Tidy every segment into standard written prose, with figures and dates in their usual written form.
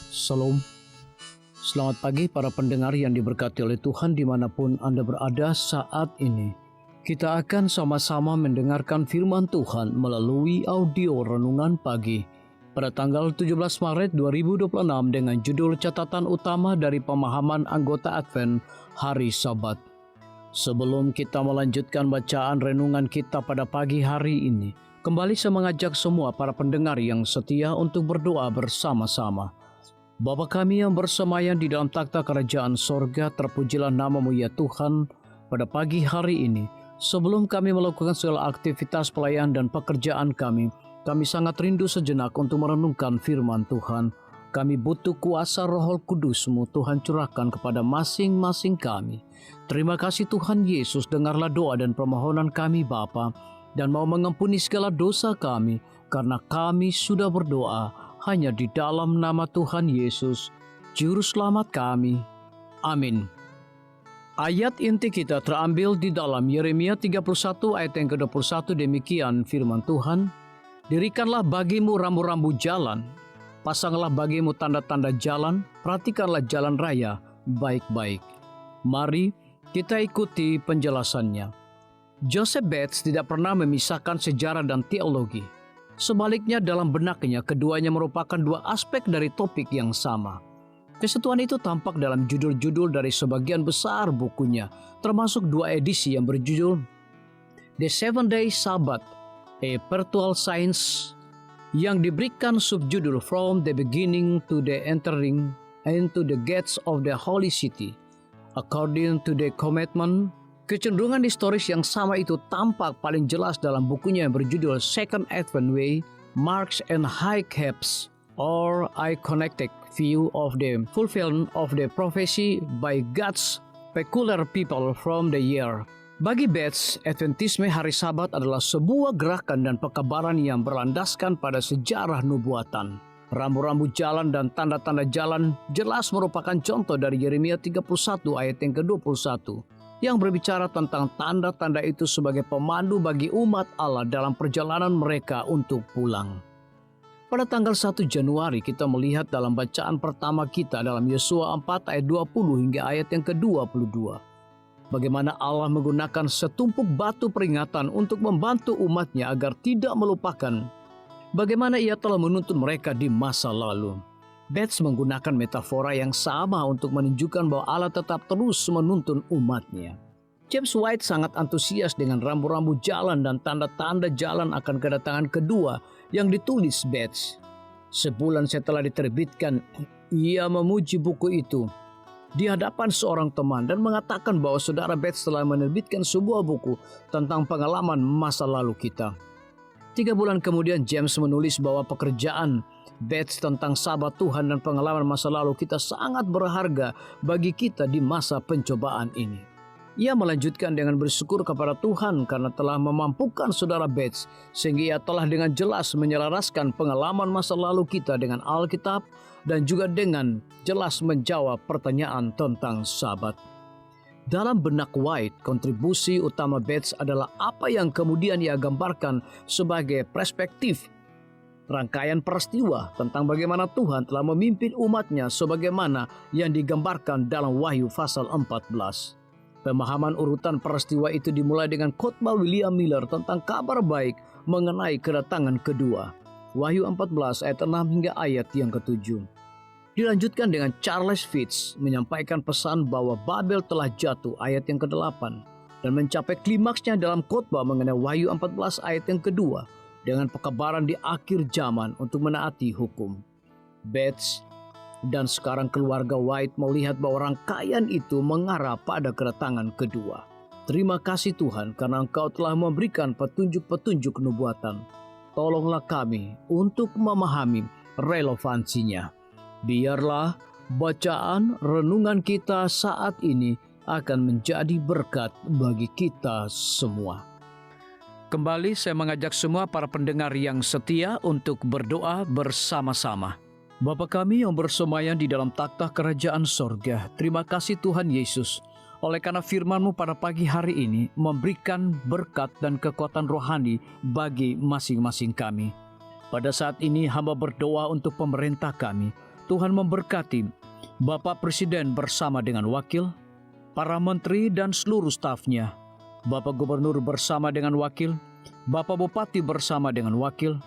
Salam. Selamat pagi para pendengar yang diberkati oleh Tuhan dimanapun Anda berada saat ini. Kita akan sama-sama mendengarkan firman Tuhan melalui audio renungan pagi pada tanggal 17 Maret 2026 dengan judul catatan utama dari pemahaman anggota Advent Hari Sabat. Sebelum kita melanjutkan bacaan renungan kita pada pagi hari ini, kembali saya mengajak semua para pendengar yang setia untuk berdoa bersama-sama. Bapa kami yang bersemayam di dalam takhta kerajaan sorga, terpujilah nama-Mu ya Tuhan pada pagi hari ini. Sebelum kami melakukan segala aktivitas pelayanan dan pekerjaan kami sangat rindu sejenak untuk merenungkan firman Tuhan. Kami butuh kuasa Roh Kudus-Mu Tuhan curahkan kepada masing-masing kami. Terima kasih Tuhan Yesus, dengarlah doa dan permohonan kami Bapa, dan mau mengampuni segala dosa kami, karena kami sudah berdoa hanya di dalam nama Tuhan Yesus, Juru Selamat kami. Amin. Ayat inti kita terambil di dalam Yeremia 31 ayat yang ke-21, demikian firman Tuhan. Dirikanlah bagimu rambu-rambu jalan, pasanglah bagimu tanda-tanda jalan, perhatikanlah jalan raya baik-baik. Mari kita ikuti penjelasannya. Joseph Bates tidak pernah memisahkan sejarah dan teologi. Sebaliknya dalam benaknya keduanya merupakan dua aspek dari topik yang sama. Kesatuan itu tampak dalam judul-judul dari sebagian besar bukunya, termasuk dua edisi yang berjudul The Seven Day Sabbath, A Virtual Science, yang diberikan subjudul From the Beginning to the Entering into the Gates of the Holy City, According to the Commandment. Kecenderungan historis yang sama itu tampak paling jelas dalam bukunya yang berjudul Second Advent Way, Marks and Highcaps, or Iconoclastic View of the Fulfillment of the Prophecy by God's Peculiar People from the Year. Bagi Bates, Adventisme hari Sabat adalah sebuah gerakan dan pekabaran yang berlandaskan pada sejarah nubuatan. Rambu-rambu jalan dan tanda-tanda jalan jelas merupakan contoh dari Yeremia 31 ayat yang ke-21. yang berbicara tentang tanda-tanda itu sebagai pemandu bagi umat Allah dalam perjalanan mereka untuk pulang. Pada tanggal 1 Januari kita melihat dalam bacaan pertama kita dalam Yosua 4 ayat 20 hingga ayat yang ke-22. Bagaimana Allah menggunakan setumpuk batu peringatan untuk membantu umatnya agar tidak melupakan bagaimana ia telah menuntun mereka di masa lalu. Bates menggunakan metafora yang sama untuk menunjukkan bahwa Allah tetap terus menuntun umatnya. James White sangat antusias dengan rambu-rambu jalan dan tanda-tanda jalan akan kedatangan kedua yang ditulis Bates. Sebulan setelah diterbitkan, ia memuji buku itu di hadapan seorang teman dan mengatakan bahwa saudara Bates telah menerbitkan sebuah buku tentang pengalaman masa lalu kita. 3 bulan kemudian James menulis bahwa pekerjaan Bates tentang sahabat Tuhan dan pengalaman masa lalu kita sangat berharga bagi kita di masa pencobaan ini. Ia melanjutkan dengan bersyukur kepada Tuhan karena telah memampukan saudara Bates sehingga ia telah dengan jelas menyelaraskan pengalaman masa lalu kita dengan Alkitab dan juga dengan jelas menjawab pertanyaan tentang sabat. Dalam benak White, kontribusi utama Bates adalah apa yang kemudian ia gambarkan sebagai perspektif rangkaian peristiwa tentang bagaimana Tuhan telah memimpin umatnya sebagaimana yang digambarkan dalam Wahyu pasal 14. Pemahaman urutan peristiwa itu dimulai dengan khotbah William Miller tentang kabar baik mengenai kedatangan kedua. Wahyu 14 ayat 6 hingga ayat yang ke-7. Dilanjutkan dengan Charles Fitz menyampaikan pesan bahwa Babel telah jatuh ayat yang ke-8 dan mencapai klimaksnya dalam khotbah mengenai Wahyu 14 ayat yang kedua dengan pekabaran di akhir zaman untuk menaati hukum. Bates dan sekarang keluarga White melihat bahwa rangkaian itu mengarah pada kedatangan kedua. Terima kasih Tuhan karena Engkau telah memberikan petunjuk-petunjuk nubuatan. Tolonglah kami untuk memahami relevansinya. Biarlah bacaan renungan kita saat ini akan menjadi berkat bagi kita semua. Kembali saya mengajak semua para pendengar yang setia untuk berdoa bersama-sama. Bapa kami yang bersemayam di dalam takhta kerajaan sorga, terima kasih Tuhan Yesus. Oleh karena firman-Mu pada pagi hari ini memberikan berkat dan kekuatan rohani bagi masing-masing kami. Pada saat ini hamba berdoa untuk pemerintah kami. Tuhan memberkati Bapak Presiden bersama dengan wakil, para menteri dan seluruh stafnya, Bapak Gubernur bersama dengan wakil, Bapak Bupati bersama dengan wakil,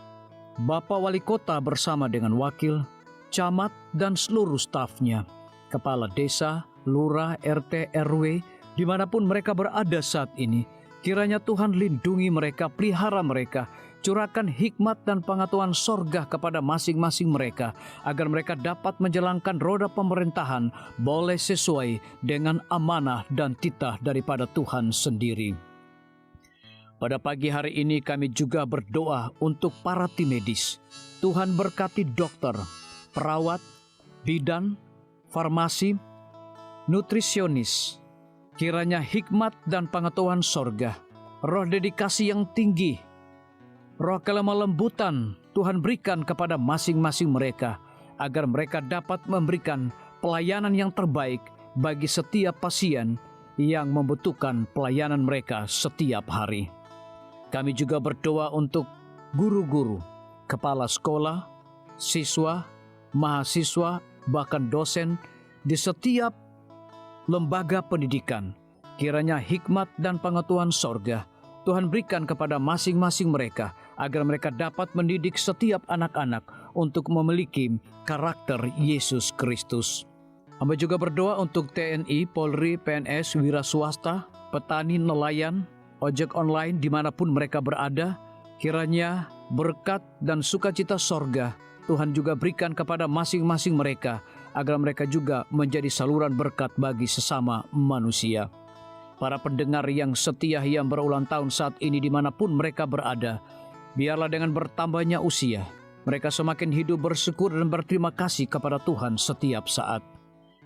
Bapak Wali Kota bersama dengan wakil, camat dan seluruh stafnya, kepala desa, lurah, RT, RW, dimanapun mereka berada saat ini. Kiranya Tuhan lindungi mereka, pelihara mereka, curahkan hikmat dan pengetahuan sorga kepada masing-masing mereka, agar mereka dapat menjalankan roda pemerintahan boleh sesuai dengan amanah dan titah daripada Tuhan sendiri. Pada pagi hari ini kami juga berdoa untuk para tim medis. Tuhan berkati dokter, perawat, bidan, farmasi, nutrisionis. Kiranya hikmat dan pengetahuan sorga, roh dedikasi yang tinggi, roh kelemah lembutan Tuhan berikan kepada masing-masing mereka, agar mereka dapat memberikan pelayanan yang terbaik bagi setiap pasien yang membutuhkan pelayanan mereka setiap hari. Kami juga berdoa untuk guru-guru, kepala sekolah, siswa, mahasiswa, bahkan dosen di setiap lembaga pendidikan. Kiranya hikmat dan pengetahuan sorga Tuhan berikan kepada masing-masing mereka, agar mereka dapat mendidik setiap anak-anak untuk memiliki karakter Yesus Kristus. Hamba juga berdoa untuk TNI, Polri, PNS, wira swasta, petani, nelayan, ojek online dimanapun mereka berada. Kiranya berkat dan sukacita sorga Tuhan juga berikan kepada masing-masing mereka, agar mereka juga menjadi saluran berkat bagi sesama manusia. Para pendengar yang setia yang berulang tahun saat ini dimanapun mereka berada, biarlah dengan bertambahnya usia, mereka semakin hidup bersyukur dan berterima kasih kepada Tuhan setiap saat.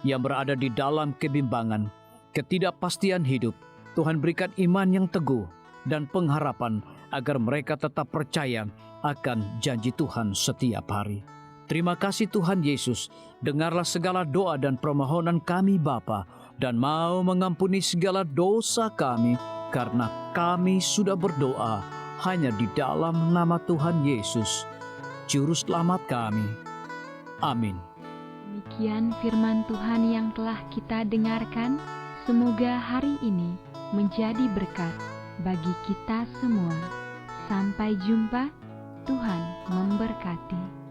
Yang berada di dalam kebimbangan, ketidakpastian hidup, Tuhan berikan iman yang teguh dan pengharapan, agar mereka tetap percaya akan janji Tuhan setiap hari. Terima kasih Tuhan Yesus, dengarlah segala doa dan permohonan kami Bapa, dan mau mengampuni segala dosa kami, karena kami sudah berdoa hanya di dalam nama Tuhan Yesus, Juru Selamat kami. Amin. Demikian firman Tuhan yang telah kita dengarkan. Semoga hari ini menjadi berkat bagi kita semua. Sampai jumpa, Tuhan memberkati.